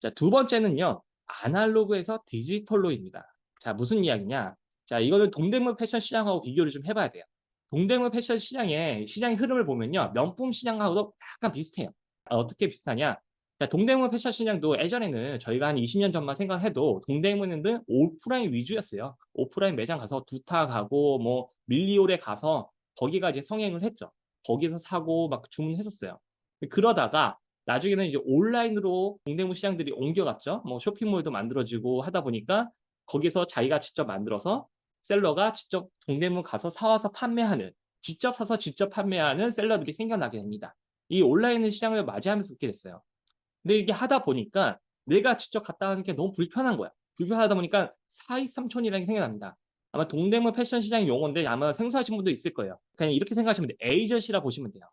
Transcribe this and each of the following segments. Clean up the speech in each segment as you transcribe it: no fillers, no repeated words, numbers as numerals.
자, 두 번째는요. 아날로그에서 디지털로입니다. 자, 무슨 이야기냐? 자, 이거는 동대문 패션 시장하고 비교를 좀 해봐야 돼요. 동대문 패션 시장의 흐름을 보면요. 명품 시장하고도 약간 비슷해요. 어떻게 비슷하냐? 자, 동대문 패션 시장도 예전에는 저희가 한 20년 전만 생각해도 동대문은 오프라인 위주였어요. 오프라인 매장 가서 두타 가고 뭐 밀리올에 가서 거기가 이제 성행을 했죠. 거기서 사고 막 주문했었어요. 그러다가 나중에는 이제 온라인으로 동대문 시장들이 옮겨갔죠. 뭐 쇼핑몰도 만들어지고 하다 보니까 거기서 자기가 직접 만들어서 셀러가 직접 동대문 가서 사와서 판매하는, 직접 사서 직접 판매하는 셀러들이 생겨나게 됩니다. 이 온라인 시장을 맞이하면서 그렇게 됐어요. 근데 이게 하다 보니까 내가 직접 갔다 하는 게 너무 불편한 거야. 불편하다 보니까 사익삼촌이라는 게 생겨납니다. 아마 동대문 패션 시장 용어인데 아마 생소하신 분도 있을 거예요. 그냥 이렇게 생각하시면 돼요. 에이전시라 보시면 돼요.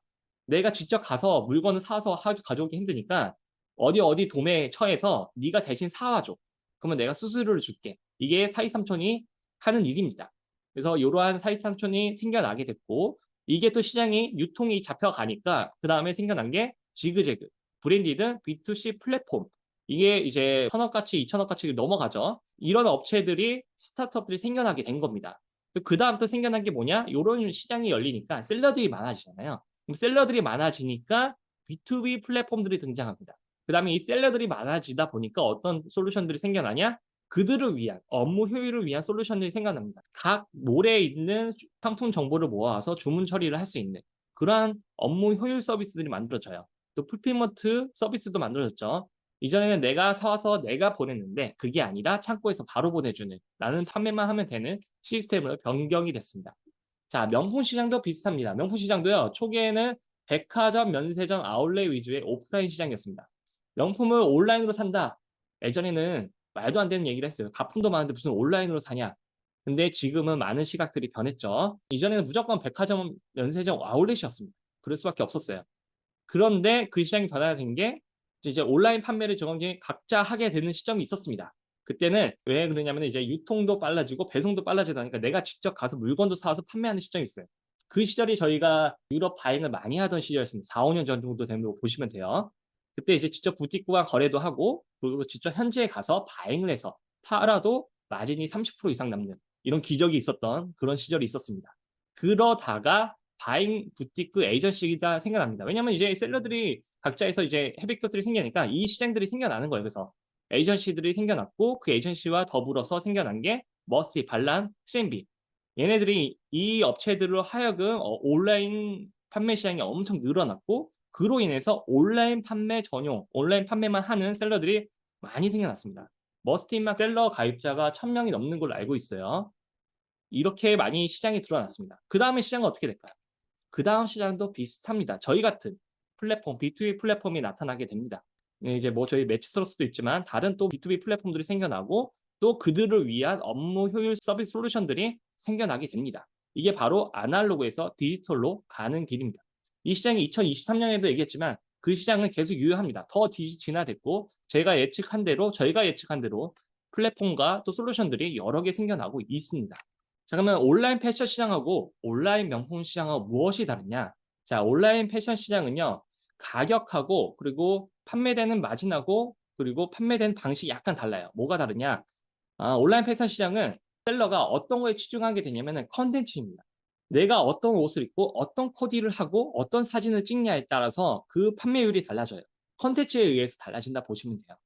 내가 직접 가서 물건을 사서 가져오기 힘드니까 어디 도매처에서 네가 대신 사와줘. 그러면 내가 수수료를 줄게. 이게 사익삼촌이 하는 일입니다. 그래서 이러한 사익삼촌이 생겨나게 됐고 이게 또 시장이 유통이 잡혀가니까 그 다음에 생겨난 게 지그재그. 브랜디드 B2C 플랫폼. 이게 이제 1,000억 가치, 2,000억 가치 넘어가죠. 이런 업체들이 스타트업들이 생겨나게 된 겁니다. 그 다음 또 생겨난 게 뭐냐? 이런 시장이 열리니까 셀러들이 많아지잖아요. 그럼 셀러들이 많아지니까 B2B 플랫폼들이 등장합니다. 그 다음에 이 셀러들이 많아지다 보니까 어떤 솔루션들이 생겨나냐? 그들을 위한 업무 효율을 위한 솔루션들이 생겨납니다. 각 몰에 있는 상품 정보를 모아서 주문 처리를 할 수 있는 그러한 업무 효율 서비스들이 만들어져요. 또 풀필먼트 서비스도 만들어졌죠. 이전에는 내가 사와서 내가 보냈는데 그게 아니라 창고에서 바로 보내주는 나는 판매만 하면 되는 시스템으로 변경이 됐습니다. 자, 명품 시장도 비슷합니다. 명품 시장도요. 초기에는 백화점, 면세점, 아울렛 위주의 오프라인 시장이었습니다. 명품을 온라인으로 산다. 예전에는 말도 안 되는 얘기를 했어요. 가품도 많은데 무슨 온라인으로 사냐. 근데 지금은 많은 시각들이 변했죠. 이전에는 무조건 백화점, 면세점, 아울렛이었습니다. 그럴 수밖에 없었어요. 그런데 그 시장이 변화된 게 이제 온라인 판매를 정확히 각자 하게 되는 시점이 있었습니다. 그때는 왜 그러냐면 이제 유통도 빨라지고 배송도 빨라지다 보니까 내가 직접 가서 물건도 사와서 판매하는 시점이 있어요. 그 시절이 저희가 유럽 바잉을 많이 하던 시절이었습니다. 4, 5년 전 정도 되는 거 보시면 돼요. 그때 이제 직접 부티크와 거래도 하고 그리고 직접 현지에 가서 바잉을 해서 팔아도 마진이 30% 이상 남는 이런 기적이 있었던 그런 시절이 있었습니다. 그러다가 바잉 부티크 에이전시가 생겨납니다. 왜냐면 이제 셀러들이 각자에서 이제 헤비 것들이 생기니까 이 시장들이 생겨나는 거예요. 그래서 에이전시들이 생겨났고 그 에이전시와 더불어서 생겨난 게 머스티, 반란, 트렌비. 얘네들이 이 업체들로 하여금 온라인 판매 시장이 엄청 늘어났고 그로 인해서 온라인 판매 전용, 온라인 판매만 하는 셀러들이 많이 생겨났습니다. 머스티만 셀러 가입자가 1,000명이 넘는 걸로 알고 있어요. 이렇게 많이 시장이 드러났습니다. 그 다음에 시장은 어떻게 될까요? 그 다음 시장도 비슷합니다. 저희 같은 플랫폼, B2B 플랫폼이 나타나게 됩니다. 이제 뭐 저희 매치스러스도 있지만 다른 또 B2B 플랫폼들이 생겨나고 또 그들을 위한 업무 효율 서비스 솔루션들이 생겨나게 됩니다. 이게 바로 아날로그에서 디지털로 가는 길입니다. 이 시장이 2023년에도 얘기했지만 그 시장은 계속 유효합니다. 더 진화됐고 저희가 예측한 대로 플랫폼과 또 솔루션들이 여러 개 생겨나고 있습니다. 자, 그러면 온라인 패션 시장하고 온라인 명품 시장하고 무엇이 다르냐? 자, 온라인 패션 시장은요, 가격하고 그리고 판매되는 마진하고 그리고 판매되는 방식이 약간 달라요. 뭐가 다르냐? 온라인 패션 시장은 셀러가 어떤 거에 치중하게 되냐면은 컨텐츠입니다. 내가 어떤 옷을 입고 어떤 코디를 하고 어떤 사진을 찍냐에 따라서 그 판매율이 달라져요. 컨텐츠에 의해서 달라진다 보시면 돼요.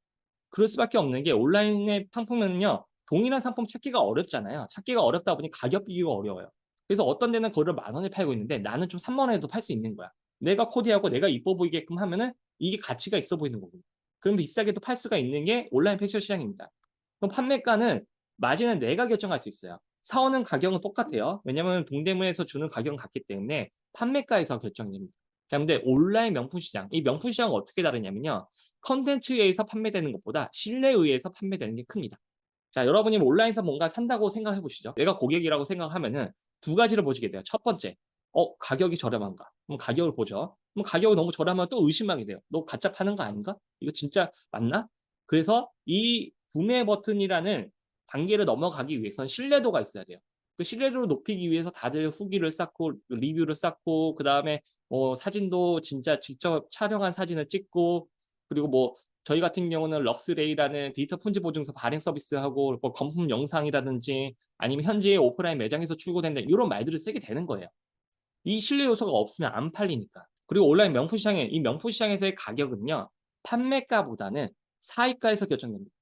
그럴 수밖에 없는 게 온라인의 상품은요. 동일한 상품 찾기가 어렵잖아요. 찾기가 어렵다 보니 가격 비교가 어려워요. 그래서 어떤 데는 그거를 10,000원에 팔고 있는데 나는 좀 30,000원에도 팔 수 있는 거야. 내가 코디하고 내가 이뻐 보이게끔 하면은 이게 가치가 있어 보이는 거고. 그럼 비싸게도 팔 수가 있는 게 온라인 패션 시장입니다. 그럼 판매가는 마진은 내가 결정할 수 있어요. 사오는 가격은 똑같아요. 왜냐하면 동대문에서 주는 가격은 같기 때문에 판매가에서 결정이 됩니다. 자, 근데 온라인 명품 시장, 이 명품 시장은 어떻게 다르냐면요. 컨텐츠에 의해서 판매되는 것보다 신뢰에 의해서 판매되는 게 큽니다. 자, 여러분이 온라인에서 뭔가 산다고 생각해 보시죠. 내가 고객이라고 생각하면은 두 가지를 보시게 돼요. 첫 번째, 가격이 저렴한가? 그럼 가격을 보죠. 그럼 가격이 너무 저렴하면 또 의심하게 돼요. 너 가짜 파는 거 아닌가? 이거 진짜 맞나? 그래서 이 구매 버튼이라는 단계를 넘어가기 위해서는 신뢰도가 있어야 돼요. 그 신뢰도를 높이기 위해서 다들 후기를 쌓고 리뷰를 쌓고 그다음에 사진도 진짜 직접 촬영한 사진을 찍고 그리고 뭐 저희 같은 경우는 럭스레이라는 디지털 품질 보증서 발행 서비스하고 뭐 건품 영상이라든지 아니면 현지의 오프라인 매장에서 출고된다 이런 말들을 쓰게 되는 거예요. 이 신뢰 요소가 없으면 안 팔리니까. 그리고 온라인 명품 시장에 이 명품 시장에서의 가격은요. 판매가보다는 사입가에서 결정됩니다.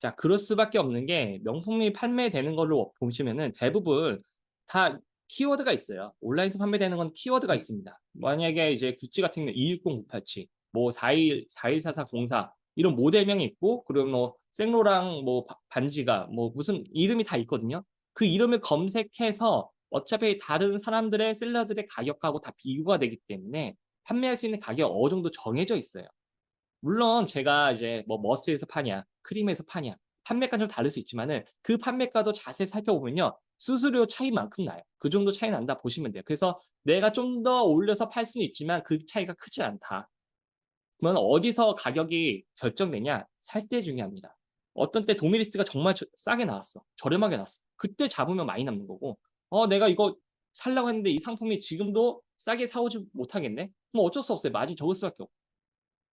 자, 그럴 수밖에 없는 게 명품이 판매되는 걸로 보시면은 대부분 다 키워드가 있어요. 온라인에서 판매되는 건 키워드가 있습니다. 만약에 이제 구찌 같은 경우는 260987, 뭐 414404 이런 모델명이 있고, 그리고 뭐 생로랑 뭐 반지가 뭐 무슨 이름이 다 있거든요. 그 이름을 검색해서 어차피 다른 사람들의 셀러들의 가격하고 다 비교가 되기 때문에 판매할 수 있는 가격이 어느 정도 정해져 있어요. 물론 제가 이제 뭐 머스에서 파냐, 크림에서 파냐, 판매가는 좀 다를 수 있지만은 그 판매가도 자세히 살펴보면요. 수수료 차이만큼 나요. 그 정도 차이 난다 보시면 돼요. 그래서 내가 좀 더 올려서 팔 수는 있지만 그 차이가 크지 않다. 그러면 어디서 가격이 결정되냐? 살 때 중요합니다. 어떤 때 도미리스트가 정말 싸게 나왔어. 저렴하게 나왔어. 그때 잡으면 많이 남는 거고, 내가 이거 살려고 했는데 이 상품이 지금도 싸게 사오지 못하겠네? 뭐 어쩔 수 없어요. 마진 적을 수밖에 없고.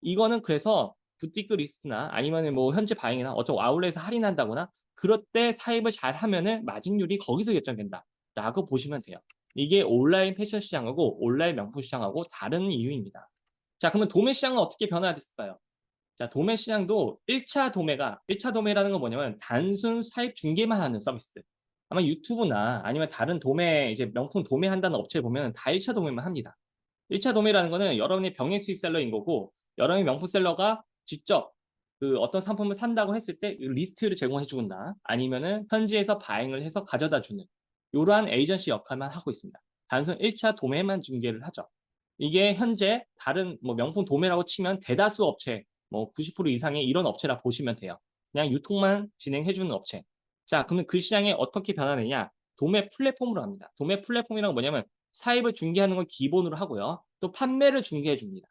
이거는 그래서 부티크 리스트나 아니면은 뭐 현지 바잉이나 어떤 아울렛에서 할인한다거나 그럴 때 사입을 잘 하면은 마진율이 거기서 결정된다라고 보시면 돼요. 이게 온라인 패션 시장하고 온라인 명품 시장하고 다른 이유입니다. 자, 그러면 도매 시장은 어떻게 변화됐을까요? 자, 도매 시장도 1차 도매라는 건 뭐냐면 단순 사입 중개만 하는 서비스들. 아마 유튜브나 아니면 다른 도매 이제 명품 도매한다는 업체를 보면 다 1차 도매만 합니다. 1차 도매라는 거는 여러분이 병행 수입 셀러인 거고 여러분이 명품 셀러가 직접 그 어떤 상품을 산다고 했을 때 리스트를 제공해 준다. 아니면은 현지에서 바잉을 해서 가져다 주는 이러한 에이전시 역할만 하고 있습니다. 단순 1차 도매만 중개를 하죠. 이게 현재 다른 뭐 명품 도매라고 치면 대다수 업체 뭐 90% 이상의 이런 업체라 보시면 돼요. 그냥 유통만 진행해 주는 업체. 자, 그러면 그 시장에 어떻게 변화되냐? 도매 플랫폼으로 합니다. 도매 플랫폼이란 건 뭐냐면 사입을 중개하는 건 기본으로 하고요. 또 판매를 중개해 줍니다.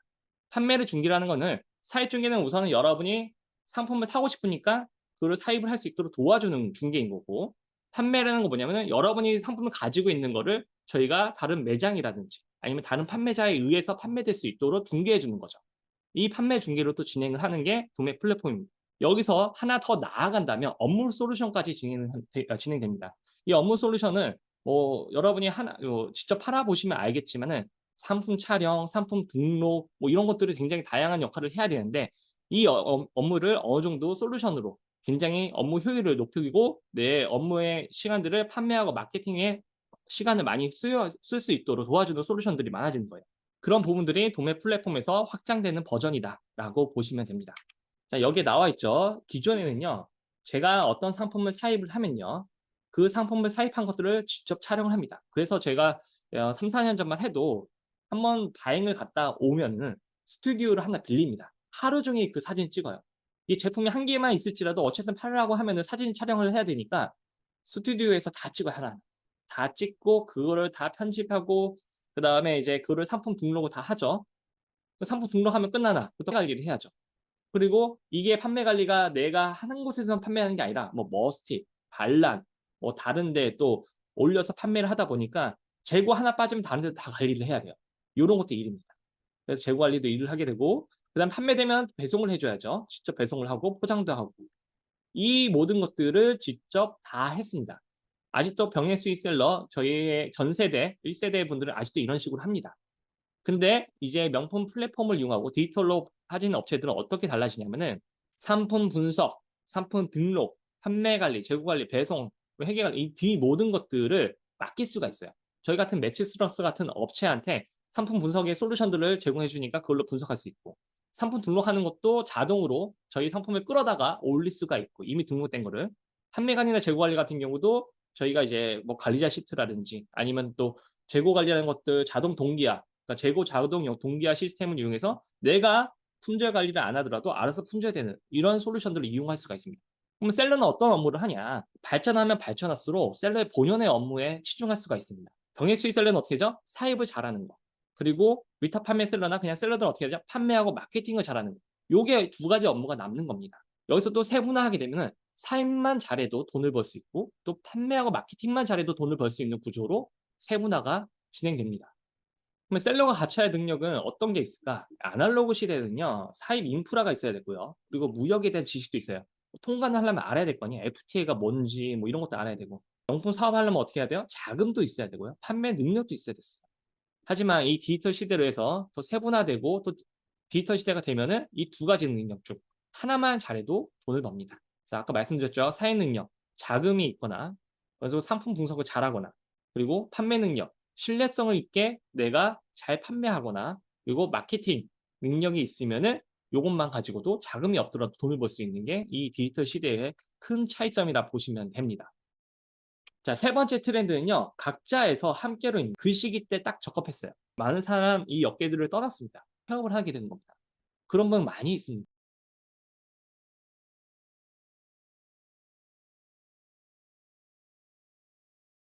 판매를 중개라는 거는 사입 중개는 우선은 여러분이 상품을 사고 싶으니까 그걸 사입을 할 수 있도록 도와주는 중개인 거고, 판매라는 건 뭐냐면은 여러분이 상품을 가지고 있는 거를 저희가 다른 매장이라든지 아니면 다른 판매자에 의해서 판매될 수 있도록 중개해 주는 거죠. 이 판매 중개로 또 진행을 하는 게 도매 플랫폼입니다. 여기서 하나 더 나아간다면 업무 솔루션까지 진행됩니다. 이 업무 솔루션은 뭐 여러분이 하나 직접 팔아보시면 알겠지만은 상품 촬영, 상품 등록 뭐 이런 것들이 굉장히 다양한 역할을 해야 되는데 이 업무를 어느 정도 솔루션으로 굉장히 업무 효율을 높이고 내 업무의 시간들을 판매하고 마케팅에 시간을 많이 쓸 수 있도록 도와주는 솔루션들이 많아지는 거예요. 그런 부분들이 도매 플랫폼에서 확장되는 버전이다라고 보시면 됩니다. 자, 여기에 나와 있죠. 기존에는요. 제가 어떤 상품을 사입을 하면요. 그 상품을 사입한 것들을 직접 촬영을 합니다. 그래서 제가 3, 4년 전만 해도 한번 바행을 갔다 오면은 스튜디오를 하나 빌립니다. 하루 종일 그 사진 찍어요. 이 제품이 한 개만 있을지라도 어쨌든 팔으라고 하면은 사진 촬영을 해야 되니까 스튜디오에서 다 찍어요, 하나. 다 찍고 그거를 다 편집하고 그다음에 이제 그거를 상품 등록을 다 하죠. 그 상품 등록하면 끝나나? 또 관리를 해야죠. 그리고 이게 판매 관리가 내가 하는 곳에서만 판매하는 게 아니라 뭐 머스티, 반란, 뭐 다른 데 또 올려서 판매를 하다 보니까 재고 하나 빠지면 다른 데도 다 관리를 해야 돼요. 요런 것도 일입니다. 그래서 재고 관리도 일을 하게 되고 그다음 판매되면 배송을 해 줘야죠. 직접 배송을 하고 포장도 하고. 이 모든 것들을 직접 다 했습니다. 아직도 병행 수입 셀러 저희의 전 세대 1세대 분들은 아직도 이런 식으로 합니다. 근데 이제 명품 플랫폼을 이용하고 디지털로 하는 업체들은 어떻게 달라지냐면은 상품 분석, 상품 등록, 판매 관리, 재고 관리, 배송, 회계 관리 이 모든 것들을 맡길 수가 있어요. 저희 같은 매치스러스 같은 업체한테 상품 분석의 솔루션들을 제공해 주니까 그걸로 분석할 수 있고 상품 등록하는 것도 자동으로 저희 상품을 끌어다가 올릴 수가 있고 이미 등록된 거를 판매 관리나 재고 관리 같은 경우도 저희가 이제 뭐 관리자 시트라든지 아니면 또 재고 관리하는 것들 자동 동기화 그러니까 재고 자동 동기화 시스템을 이용해서 내가 품절 관리를 안 하더라도 알아서 품절되는 이런 솔루션들을 이용할 수가 있습니다. 그럼 셀러는 어떤 업무를 하냐? 발전하면 발전할수록 셀러의 본연의 업무에 치중할 수가 있습니다. 병행 수익 셀러는 어떻게 하죠? 사입을 잘하는 거. 그리고 위탁 판매 셀러나 그냥 셀러들은 어떻게 하죠? 판매하고 마케팅을 잘하는 거. 요게 두 가지 업무가 남는 겁니다. 여기서 또 세분화하게 되면은 사입만 잘해도 돈을 벌 수 있고 또 판매하고 마케팅만 잘해도 돈을 벌 수 있는 구조로 세분화가 진행됩니다. 그러면 셀러가 갖춰야 할 능력은 어떤 게 있을까? 아날로그 시대는요, 사입 인프라가 있어야 되고요. 그리고 무역에 대한 지식도 있어요. 통관을 하려면 알아야 될 거 아니에요. FTA가 뭔지 뭐 이런 것도 알아야 되고. 명품 사업하려면 어떻게 해야 돼요? 자금도 있어야 되고요. 판매 능력도 있어야 됐어요. 하지만 이 디지털 시대로 해서 더 세분화되고 또 디지털 시대가 되면은 이 두 가지 능력 중 하나만 잘해도 돈을 법니다. 자, 아까 말씀드렸죠. 사회 능력, 자금이 있거나 그래서 상품 분석을 잘하거나 그리고 판매 능력, 신뢰성을 있게 내가 잘 판매하거나 그리고 마케팅 능력이 있으면은 요것만 가지고도 자금이 없더라도 돈을 벌 수 있는 게 이 디지털 시대의 큰 차이점이라 보시면 됩니다. 자, 세 번째 트렌드는요. 각자에서 함께로 그 시기 때 딱 적합했어요. 많은 사람 이 업계들을 떠났습니다. 폐업을 하게 되는 겁니다. 그런 분 많이 있습니다.